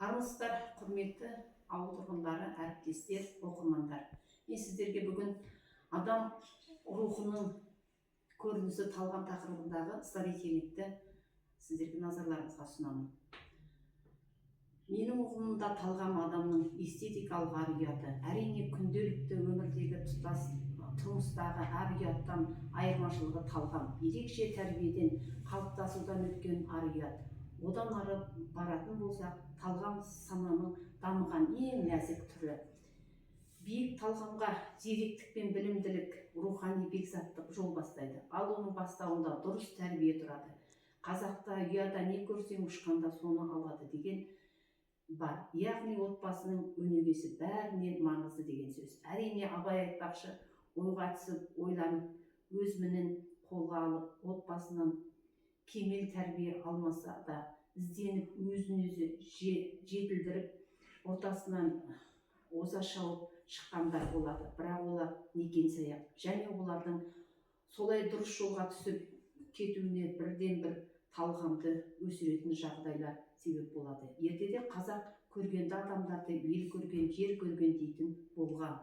Армысыздар, құрметті ауыл тұрғындары, әріптестер, оқырмандар. Мен сіздерге бүгін адам рухының көрінісі талғам тақырыбындағы сторителлингті сіздерге назарларыңызға ұсынамын. Менің ұғымымда талғам адамның эстетикалық ар-ұяты, әрине күнделікті өмірдегі тұтас тұрмыстағы ар-ұяттан айырмашылығы талғам, ерекше тәрбиеден, қалыптасудан өткен ар-ұят. Одан ары баратын болсақ, талғам сананың дамыған ең нәзік түрі. Биік талғамға зеректік пен білімділік, рухани бекзаттық жол бастайды. Ал оның бастауында дұрыс тәрбие тұрады. Қазақта ұяда не көрсең ұшқанда соны алады деген бар. Яғни отбасының өнегесі бәрінен маңызды деген сөз. Әрине абай айтпақшы, ойға түсіп, ойланып, өз мінін қолға алып, отбасынан кемел тәрбие алмаса да, ізденіп, өзін-өзі жетілдіріп, ортасынан оза шауып шыққандар болады. Бірақ олар некен саяқ, және олардың солай дұрыс жолға түсіп кетуіне бірден бір талғамды өсіретін жағдайлар себеп болады. Ертеде қазақ көргенді адамдарды ел көрген, жер көрген дейтін болған.